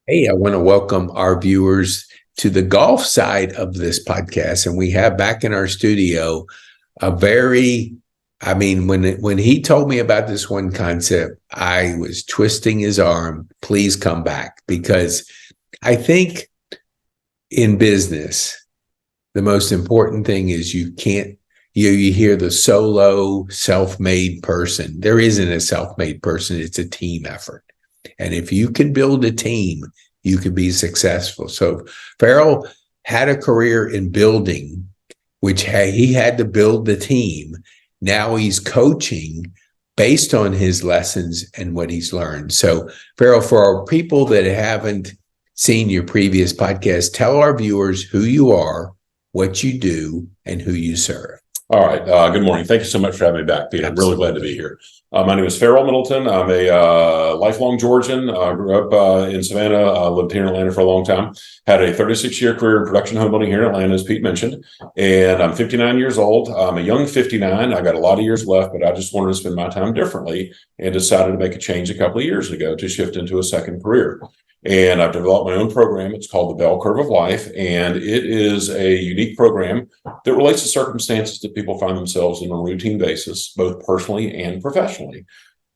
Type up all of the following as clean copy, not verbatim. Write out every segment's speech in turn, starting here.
Hey, I want to welcome our viewers to the golf side of this podcast. And we have back in our studio a very, when he told me about this one concept, I was twisting his arm. Please come back, because I think in business, the most important thing is you hear the solo self-made person. There isn't a self-made person. It's a team effort. And if you can build a team, you can be successful. So Farrell had a career in building, which he had to build the team. Now he's coaching based on his lessons and what he's learned. So Farrell, for our people that haven't seen your previous podcast, tell our viewers who you are, what you do, and who you serve. All right. Good morning. Thank you so much for having me back, Pete. I'm really glad to be here. My name is Farrell Middleton. I'm a lifelong Georgian. Grew up in Savannah, lived here in Atlanta for a long time. Had a 36-year career in production home building here in Atlanta, as Pete mentioned. And I'm 59 years old. I'm a young 59. I got a lot of years left, but I just wanted to spend my time differently and decided to make a change a couple of years ago to shift into a second career. And I've developed my own program. It's called the Bell Curve of Life. And it is a unique program that relates to circumstances that people find themselves in on a routine basis, both personally and professionally.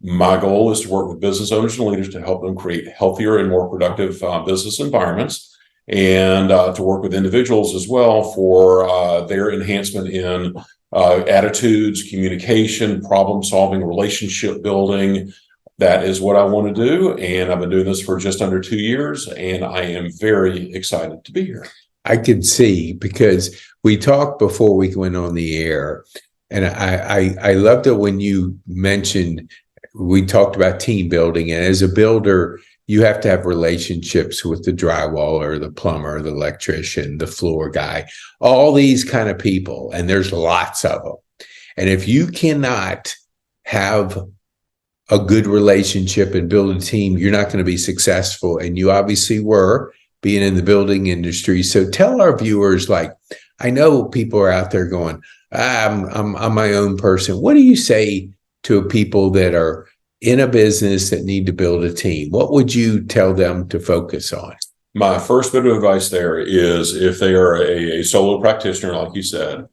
My goal is to work with business owners and leaders to help them create healthier and more productive business environments, and to work with individuals as well for their enhancement in attitudes, communication, problem solving, relationship building. That is what I want to do. And I've been doing this for just under 2 years, and I am very excited to be here. I can see, because we talked before we went on the air, and I loved it when you mentioned, we talked about team building. And as a builder, you have to have relationships with the drywaller, the plumber, the electrician, the floor guy, all these kind of people. And there's lots of them. And if you cannot have a good relationship and build a team, you're not going to be successful. And you obviously were, being in the building industry. So tell our viewers, like, I know people are out there going, I'm my own person. What do you say to people that are in a business that need to build a team? What would you tell them to focus on? My first bit of advice there is, if they are a solo practitioner, like you said,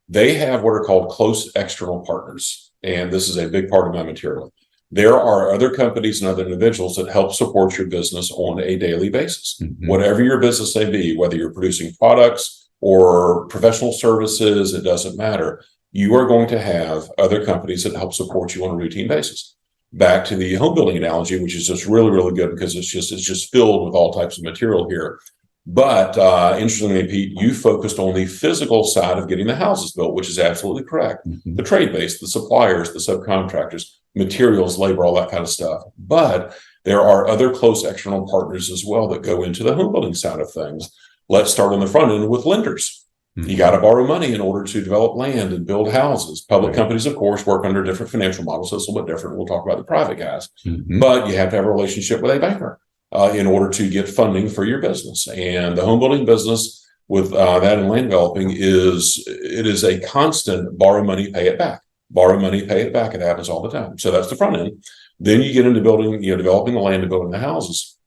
they have what are called close external partners. And this is a big part of my material. There are other companies and other individuals that help support your business on a daily basis. Mm-hmm. Whatever your business may be, whether you're producing products or professional services, it doesn't matter. You are going to have other companies that help support you on a routine basis. Back to the home building analogy, which is just really, really good, because it's just filled with all types of material here. But interestingly, Pete, you focused on the physical side of getting the houses built, which is absolutely correct. Mm-hmm. The trade base, the suppliers, the subcontractors, materials, labor, all that kind of stuff. But there are other close external partners as well that go into the home building side of things. Let's start on the front end with lenders. Mm-hmm. You got to borrow money in order to develop land and build houses. Public companies, of course, work under different financial models. So it's a little bit different. We'll talk about the private guys. Mm-hmm. But you have to have a relationship with a banker in order to get funding for your business. And the home building business, with that and land developing, it is a constant borrow money, pay it back. Borrow money, pay it back. It happens all the time. So that's the front end. Then you get into building, developing the land and building the houses.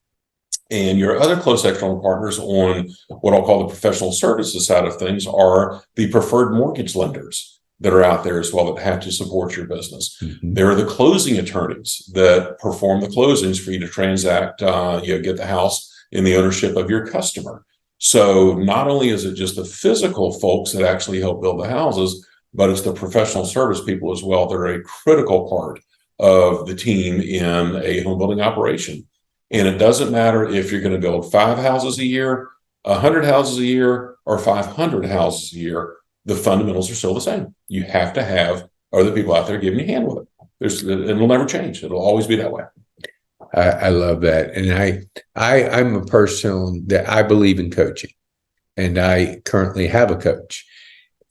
And your other close external partners on what I'll call the professional services side of things are the preferred mortgage lenders that are out there as well, that have to support your business. Mm-hmm. There are the closing attorneys that perform the closings for you to transact, get the house in the ownership of your customer. So not only is it just the physical folks that actually help build the houses, but it's the professional service people as well that are a critical part of the team in a home building operation. And it doesn't matter if you're going to build 5 houses a year, 100 houses a year, or 500 houses a year. The fundamentals are still the same. You have to have other people out there giving you a hand with it. It'll never change. It'll always be that way. I love that. And I'm a person that I believe in coaching, and I currently have a coach.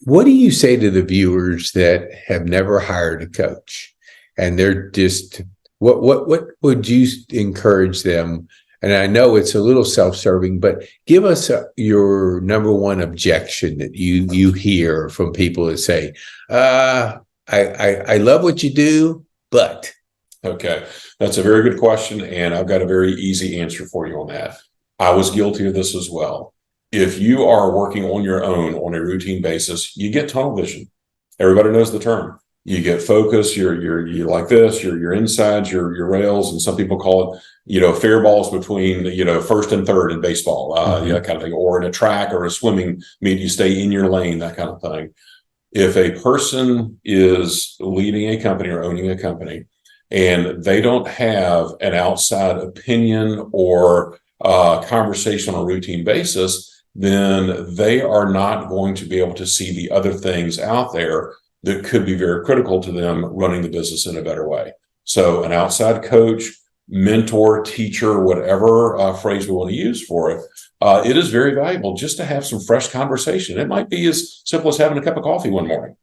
What do you say to the viewers that have never hired a coach, and they're just, what would you encourage them? And I know it's a little self-serving, but give us your number one objection that you hear from people that say, I love what you do, but. Okay, that's a very good question, and I've got a very easy answer for you on that. I was guilty of this as well. If you are working on your own on a routine basis, you get tunnel vision. Everybody knows the term. You get focus. You like this. Your insides, your rails, and some people call it, fair balls between first and third in baseball, that kind of thing, or in a track or a swimming meet, you stay in your lane, that kind of thing. If a person is leading a company or owning a company, and they don't have an outside opinion or conversation on a routine basis, then they are not going to be able to see the other things out there that could be very critical to them running the business in a better way. So an outside coach, mentor, teacher, whatever phrase we want to use for it, it is very valuable just to have some fresh conversation. It might be as simple as having a cup of coffee one morning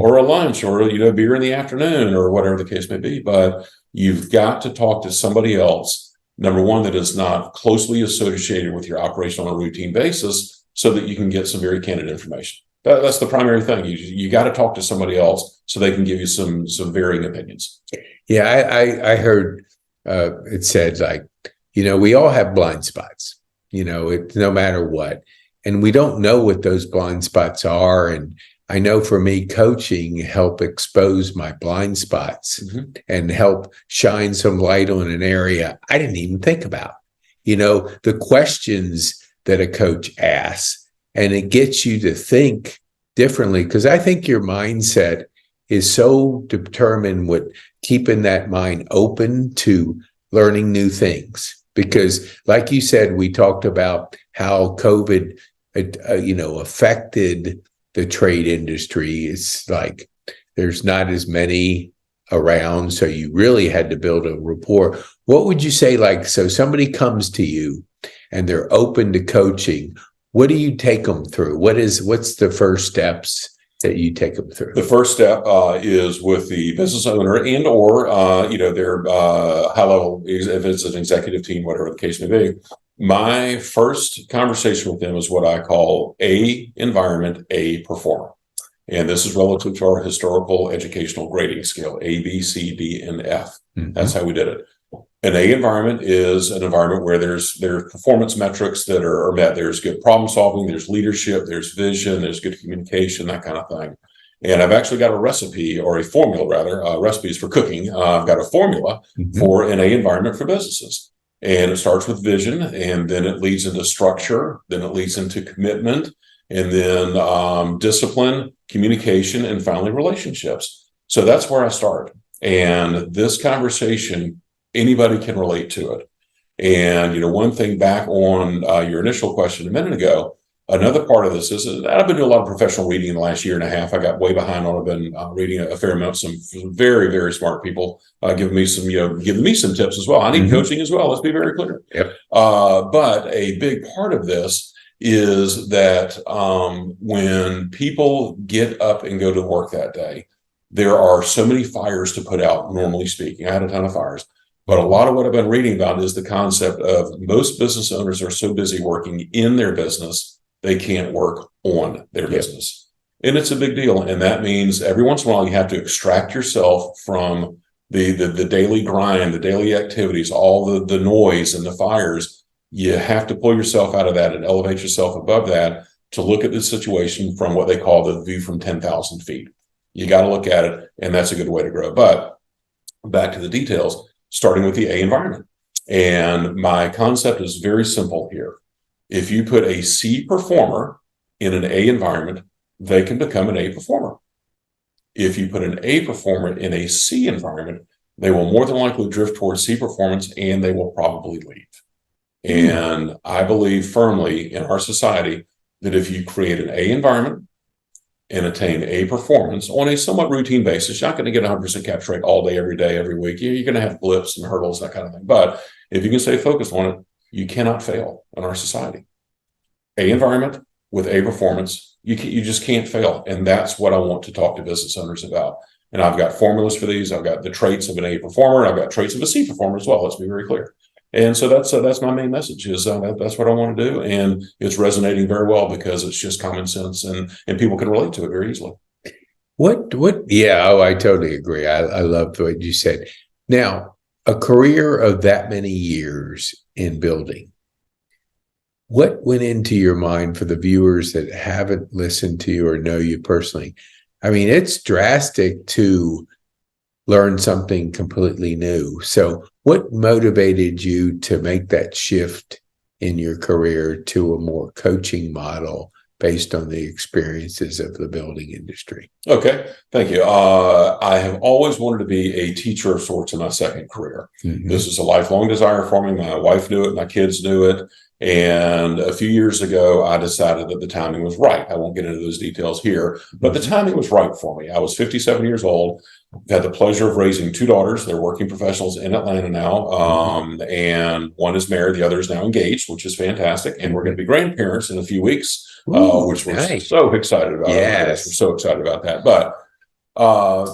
or a lunch or, beer in the afternoon or whatever the case may be. But you've got to talk to somebody else, number one, that is not closely associated with your operation on a routine basis so that you can get some very candid information. That's the primary thing. You got to talk to somebody else so they can give you some varying opinions. Yeah, I heard it said we all have blind spots. It no matter what, and we don't know what those blind spots are. And I know for me, coaching help expose my blind spots and help shine some light on an area I didn't even think about. The questions that a coach asks. And it gets you to think differently, because I think your mindset is so determined with keeping that mind open to learning new things. Because like you said, we talked about how COVID, affected the trade industry. It's like there's not as many around. So you really had to build a rapport. What would you say, so somebody comes to you and they're open to coaching. What do you take them through? What's the first steps that you take them through? The first step is with the business owner and or their high level, if it's an executive team, whatever the case may be. My first conversation with them is what I call A environment, A performer. And this is relative to our historical educational grading scale, A, B, C, D, and F. That's how we did it. An A environment is an environment where there's performance metrics that are met. There's good problem solving, there's leadership, there's vision, there's good communication, that kind of thing. And I've actually got a recipe, or a formula rather, recipes for cooking. I've got a formula for an A environment for businesses. And it starts with vision, and then it leads into structure, then it leads into commitment, and then discipline, communication, and finally relationships. So that's where I start. And this conversation, anybody can relate to it. And, one thing back on your initial question a minute ago, another part of this is that I've been doing a lot of professional reading in the last year and a half. I got way behind on it. I've been reading a fair amount, some very, very smart people giving me some tips as well. I need coaching as well. Let's be very clear. Yep. But a big part of this is that when people get up and go to work that day, there are so many fires to put out, normally speaking. I had a ton of fires. But a lot of what I've been reading about is the concept of most business owners are so busy working in their business, they can't work on their business. And it's a big deal. And that means every once in a while, you have to extract yourself from the daily grind, the daily activities, all the noise and the fires. You have to pull yourself out of that and elevate yourself above that to look at the situation from what they call the view from 10,000 feet. You got to look at it, and that's a good way to grow. But back to the details, starting with the A environment. And my concept is very simple here. If you put a C performer in an A environment, they can become an A performer. If you put an A performer in a C environment, they will more than likely drift towards C performance, and they will probably leave. And I believe firmly in our society that if you create an A environment and attain A performance on a somewhat routine basis, you're not going to get 100% capture rate all day, every week. You're going to have blips and hurdles, that kind of thing. But if you can stay focused on it, you cannot fail in our society. A environment with A performance, you just can't fail. And that's what I want to talk to business owners about. And I've got formulas for these. I've got the traits of an A performer. I've got traits of a C performer as well. Let's be very clear. And so that's my main message is that's what I want to do. And it's resonating very well because it's just common sense and people can relate to it very easily. I totally agree. I love what you said. Now, a career of that many years in building, What went into your mind for the viewers that haven't listened to you or know you personally? I mean, it's drastic to learn something completely new. So what motivated you to make that shift in your career to a more coaching model based on the experiences of the building industry? Okay, thank you. I have always wanted to be a teacher of sorts in my second career. Mm-hmm. This is a lifelong desire for me. My wife knew it, my kids knew it. And a few years ago, I decided that the timing was right. I won't get into those details here, but the timing was right for me. I was 57 years old, had the pleasure of raising two daughters. They're working professionals in Atlanta now. And one is married, the other is now engaged, which is fantastic. And we're going to be grandparents in a few weeks. Which we're so excited about. Yes, we're so excited about that. But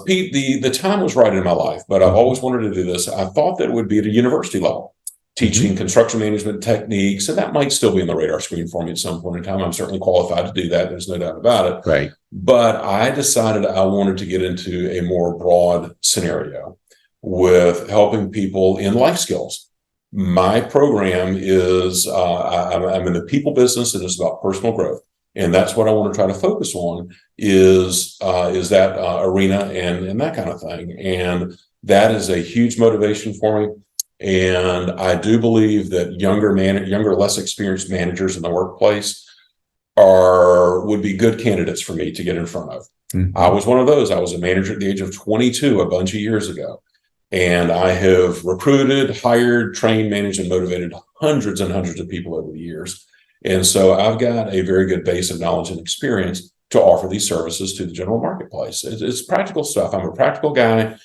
Pete, the time was right in my life, but I've always wanted to do this. I thought that it would be at a university level, teaching construction management techniques, and that might still be on the radar screen for me at some point in time. I'm certainly qualified to do that. There's no doubt about it. Right. But I decided I wanted to get into a more broad scenario with helping people in life skills. My program is, I'm in the people business, and it's about personal growth. And that's what I want to try to focus on is that arena and that kind of thing. And that is a huge motivation for me. And I do believe that younger, less experienced managers in the workplace would be good candidates for me to get in front of. Mm-hmm. I was one of those. I was a manager at the age of 22 a bunch of years ago. And I have recruited, hired, trained, managed, and motivated hundreds and hundreds of people over the years. And so I've got a very good base of knowledge and experience to offer these services to the general marketplace. It's practical stuff. I'm a practical guy.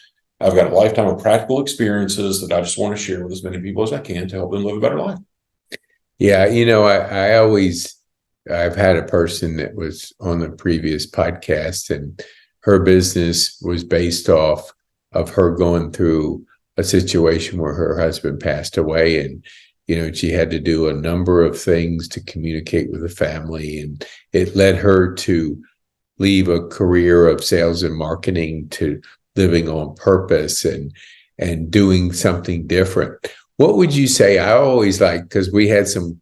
I've got a lifetime of practical experiences that I just want to share with as many people as I can to help them live a better life. Yeah, I've had a person that was on the previous podcast, and her business was based off of her going through a situation where her husband passed away, and she had to do a number of things to communicate with the family, and it led her to leave a career of sales and marketing to living on purpose and doing something different. What would you say? I always like, because we had some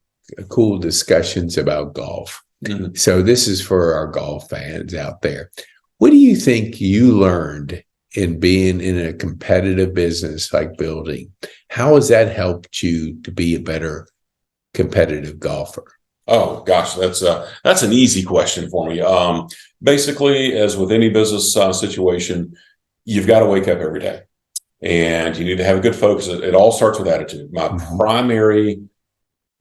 cool discussions about golf. Mm-hmm. So this is for our golf fans out there. What do you think you learned in being in a competitive business like building? How has that helped you to be a better competitive golfer? Oh gosh, that's an easy question for me. Basically, as with any business situation, you've got to wake up every day, and you need to have a good focus. It all starts with attitude. My primary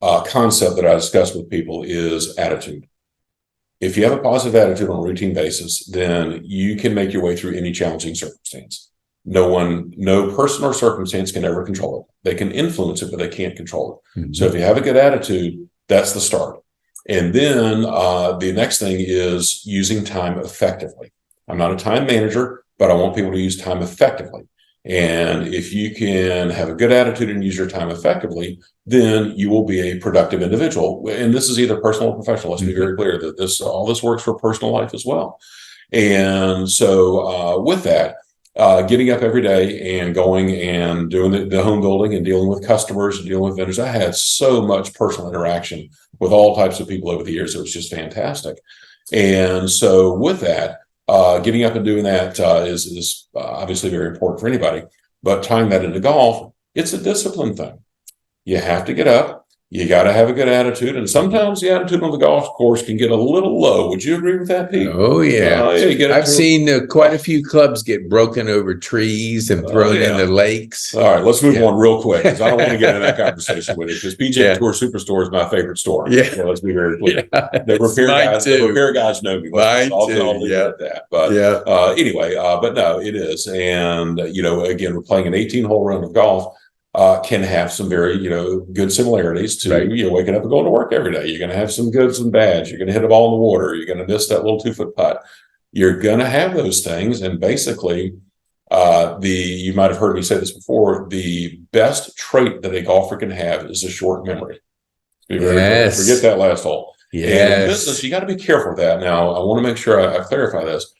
concept that I discuss with people is attitude. If you have a positive attitude on a routine basis, then you can make your way through any challenging circumstance. No person or circumstance can ever control it. They can influence it, but they can't control it. Mm-hmm. So if you have a good attitude, that's the start. And then the next thing is using time effectively. I'm not a time manager, but I want people to use time effectively. And if you can have a good attitude and use your time effectively, then you will be a productive individual. And this is either personal or professional. Let's be very clear that all this works for personal life as well. And so with that, getting up every day and going and doing the home building and dealing with customers and dealing with vendors, I had so much personal interaction with all types of people over the years. It was just fantastic. And so with that, getting up and doing that is obviously very important for anybody, but tying that into golf, it's a discipline thing. You have to get up. You got to have a good attitude. And sometimes the attitude on the golf course can get a little low. Would you agree with that, Pete? Oh, yeah. I've seen quite a few clubs get broken over trees and thrown into lakes. All right, let's move on real quick, because I don't want to get into that conversation with you, because PJ Tour Superstore is my favorite store. Yeah. So let's be very clear. The repair guys know me. I'll leave it at that. But anyway, but no, it is. And, again, we're playing an 18-hole run of golf. Can have some very, good similarities to, waking up and going to work every day. You're going to have some goods and bads. You're going to hit a ball in the water. You're going to miss that little 2-foot putt. You're going to have those things. And basically, you might have heard me say this before, the best trait that a golfer can have is a short memory. Be very clear. Forget that last hole. Yes. And in business, you got to be careful with that. Now, I want to make sure I clarify this.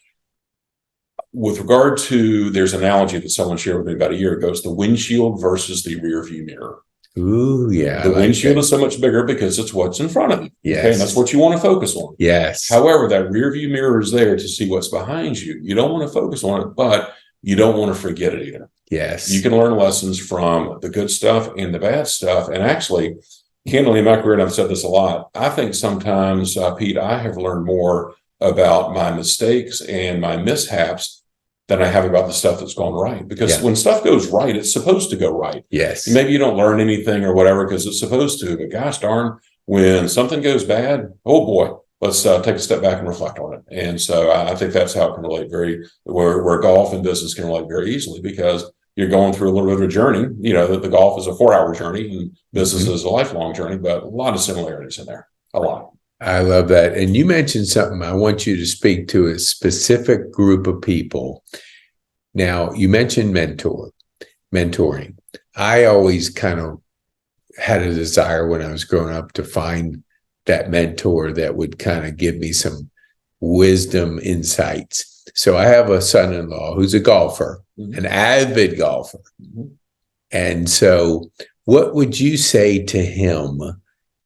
With regard to, there's an analogy that someone shared with me about a year ago. It's the windshield versus the rear view mirror. Ooh, yeah. The windshield is so much bigger because it's what's in front of you. Yes. Okay, and that's what you want to focus on. Yes. However, that rear view mirror is there to see what's behind you. You don't want to focus on it, but you don't want to forget it either. Yes. You can learn lessons from the good stuff and the bad stuff. And actually, candidly, in my career, and I've said this a lot, I think sometimes, Pete, I have learned more about my mistakes and my mishaps than I have about the stuff that's gone right. Because when stuff goes right, it's supposed to go right. Yes. Maybe you don't learn anything or whatever because it's supposed to, but gosh darn, when something goes bad, oh boy, let's take a step back and reflect on it. And so I think that's how it can relate where golf and business can relate very easily, because you're going through a little bit of a journey. The golf is a 4-hour journey and business is a lifelong journey, but a lot of similarities in there, a lot. I love that. And you mentioned something I want you to speak to a specific group of people. Now, you mentioned mentoring. I always kind of had a desire when I was growing up to find that mentor that would kind of give me some wisdom insights. So I have a son-in-law who's a golfer, an avid golfer. And so what would you say to him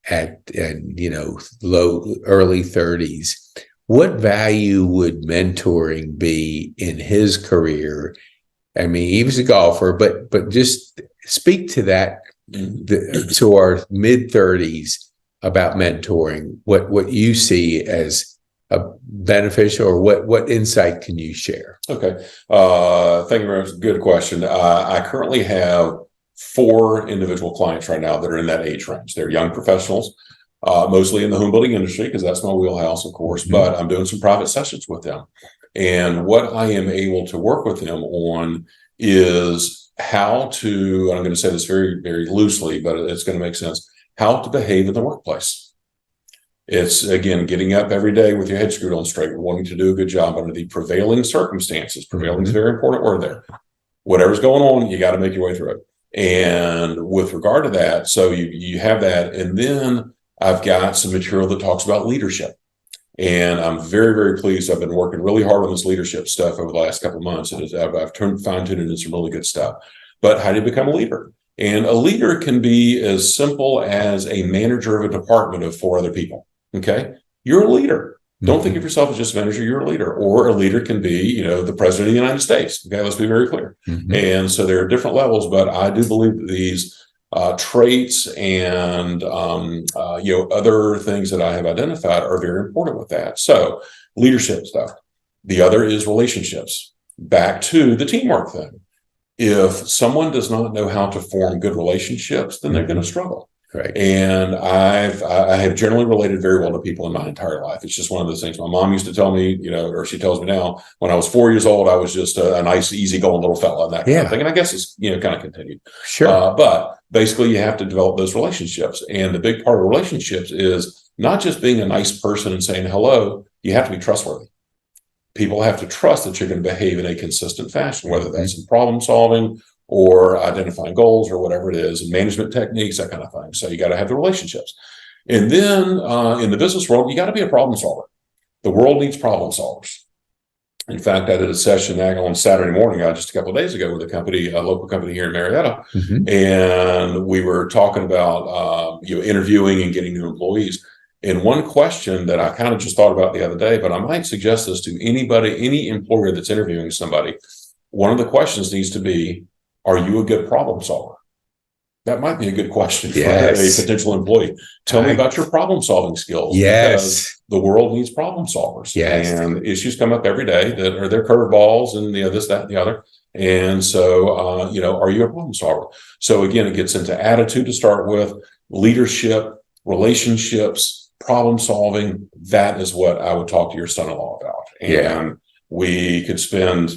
at early 30s? What value would mentoring be in his career? I mean, he was a golfer, but just speak to that to our mid 30s about mentoring. What you see as a beneficial, or what insight can you share? Okay, thank you very much. Good question. I currently have 4 individual clients right now that are in that age range. They're young professionals, mostly in the home building industry, because that's my wheelhouse, of course, but I'm doing some private sessions with them. And what I am able to work with them on is how to, and I'm going to say this very, very loosely, but it's going to make sense, how to behave in the workplace. It's, again, getting up every day with your head screwed on straight, wanting to do a good job under the prevailing circumstances. Prevailing is a very important word there. Whatever's going on, you got to make your way through it. And with regard to that, so you have that. And then I've got some material that talks about leadership. And I'm very, very pleased. I've been working really hard on this leadership stuff over the last couple of months. I've fine-tuned it into some really good stuff. But how do you become a leader? And a leader can be as simple as a manager of a department of 4 other people. Okay? You're a leader. Don't think of yourself as just a manager, you're a leader. Or a leader can be, the president of the United States. Okay, let's be very clear. And so there are different levels, but I do believe that these traits and other things that I have identified are very important with that. So leadership stuff. The other is relationships. Back to the teamwork thing. If someone does not know how to form good relationships, then they're going to struggle. Right. And I have generally related very well to people in my entire life. It's just one of those things. My mom used to tell me, or she tells me now, when I was 4 years old, I was just a nice, easygoing little fella and that kind of thing. And I guess it's, kind of continued. Sure. But basically you have to develop those relationships. And the big part of relationships is not just being a nice person and saying hello, you have to be trustworthy. People have to trust that you're going to behave in a consistent fashion, whether that's in problem solving or identifying goals or whatever it is, and management techniques, that kind of thing. So you got to have the relationships. And then in the business world, you got to be a problem solver. The world needs problem solvers. In fact, I did a session on Saturday morning, just a couple of days ago, with a local company here in Marietta. And we were talking about interviewing and getting new employees. And one question that I kind of just thought about the other day, but I might suggest this to any employer that's interviewing somebody. One of the questions needs to be, are you a good problem solver? That might be a good question for a potential employee. Tell me about your problem solving skills. Because the world needs problem solvers. And issues come up every day that are their curveballs and this, that, and the other. And so, are you a problem solver? So again, it gets into attitude to start with, leadership, relationships, problem solving. That is what I would talk to your son-in-law about. And we could spend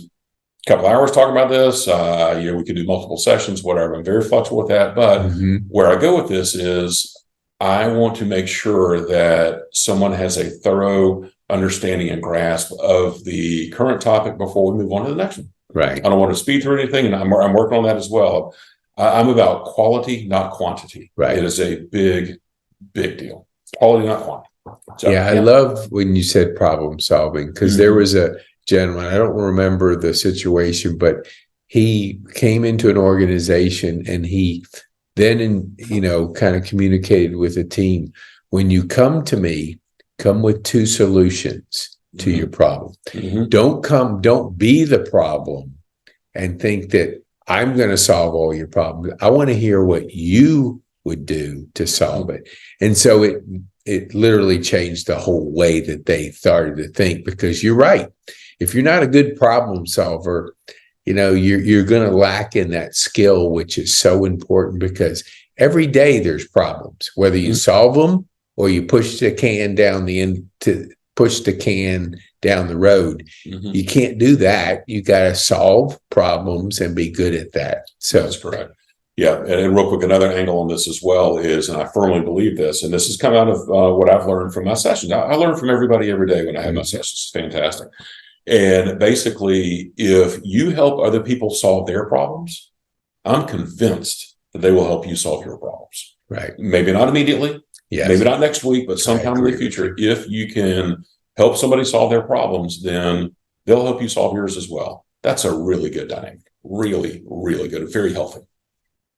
couple hours talking about this. We could do multiple sessions, whatever. I'm very flexible with that. But where I go with this is I want to make sure that someone has a thorough understanding and grasp of the current topic before we move on to the next one. Right. I don't want to speed through anything, and I'm working on that as well. I'm about quality, not quantity. Right. It is a big, big deal. Quality, not quantity. So, I love when you said problem solving, because there was a gentleman, I don't remember the situation, but he came into an organization and he then, kind of communicated with the team. When you come to me, come with two solutions to your problem. Don't be the problem and think that I'm going to solve all your problems. I want to hear what you would do to solve it. And so it literally changed the whole way that they started to think, because you're right. If you're not a good problem solver, you're going to lack in that skill, which is so important, because every day there's problems, whether you solve them or you push the can down the road. You can't do that. You got to solve problems and be good at that. So that's correct. Yeah. And real quick, another angle on this as well is, and I firmly believe this, and this has come out of what I've learned from my sessions. I learn from everybody every day when I have my sessions. It's fantastic. And basically, if you help other people solve their problems, I'm convinced that they will help you solve your problems. Right. Maybe not immediately. Yes. Maybe not next week, but sometime in the future. If you can help somebody solve their problems, then they'll help you solve yours as well. That's a really good dynamic. Really, really good. Very healthy.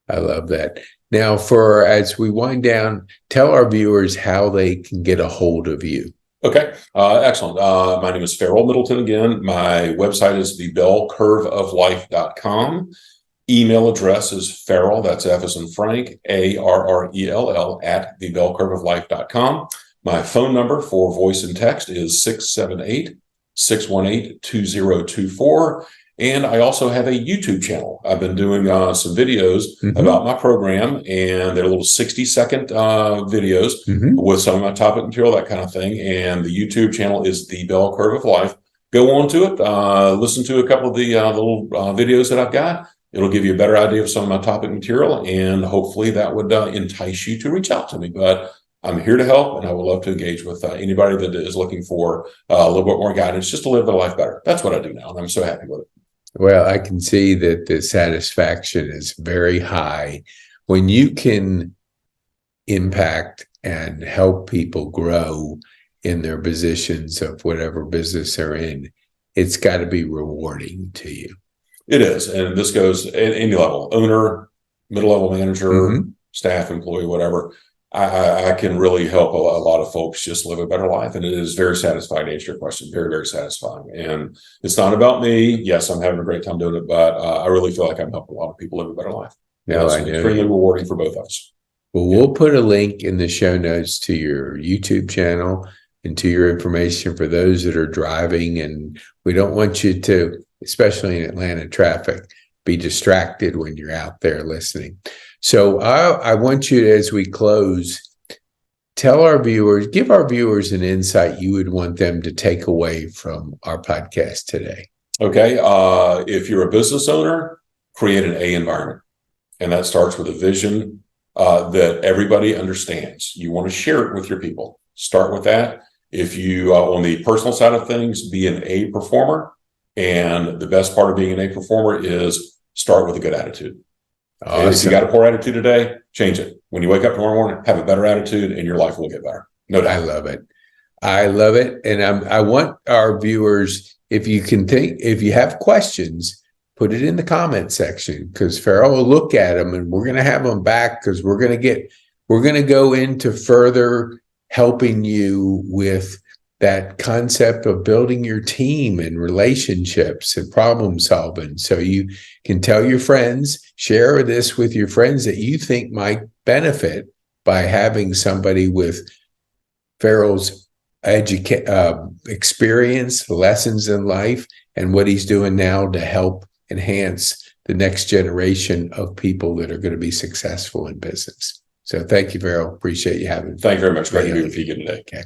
I love that. Now, as we wind down, tell our viewers how they can get a hold of you. Okay. Excellent. My name is Farrell Middleton again. My website is thebellcurveoflife.com. Email address is Farrell, that's F as in Frank, ARRELL at thebellcurveoflife.com. My phone number for voice and text is 678-618-2024. And I also have a YouTube channel. I've been doing some videos about my program, and they're little 60-second videos with some of my topic material, that kind of thing. And the YouTube channel is The Bell Curve of Life. Go on to it, listen to a couple of the little videos that I've got. It'll give you a better idea of some of my topic material, and hopefully that would entice you to reach out to me. But I'm here to help, and I would love to engage with anybody that is looking for a little bit more guidance just to live their life better. That's what I do now, and I'm so happy with it. Well, I can see that the satisfaction is very high when you can impact and help people grow in their positions of whatever business they're in. It's got to be rewarding to you. It is. And this goes at any level, owner, middle-level manager, staff, employee, whatever. I can really help a lot of folks just live a better life. And it is very satisfying to answer your question. Very, very satisfying. And it's not about me. Yes, I'm having a great time doing it, but I really feel like I'm helping a lot of people live a better life. No, it's I know. Extremely rewarding for both of us. Well, we'll put a link in the show notes to your YouTube channel and to your information for those that are driving. And we don't want you to, especially in Atlanta traffic, be distracted when you're out there listening. So I want you to, as we close, give our viewers an insight you would want them to take away from our podcast today. Okay. If you're a business owner, create an A environment. And that starts with a vision that everybody understands. You want to share it with your people. Start with that. If you, on the personal side of things, be an A performer. And the best part of being an A performer is start with a good attitude. Awesome. If you got a poor attitude today, change it. When you wake up tomorrow morning, have a better attitude and your life will get better. No doubt. I love it. And I want our viewers, if you have questions, put it in the comment section, because Farrell will look at them, and we're going to have them back, because we're going to go into further helping you with that concept of building your team and relationships and problem solving. So you can tell your friends, share this with your friends that you think might benefit by having somebody with Farrell's experience, lessons in life, and what he's doing now to help enhance the next generation of people that are going to be successful in business. So thank you, Farrell. Appreciate you having me. Thank you very much. Great to be with you again today. Okay.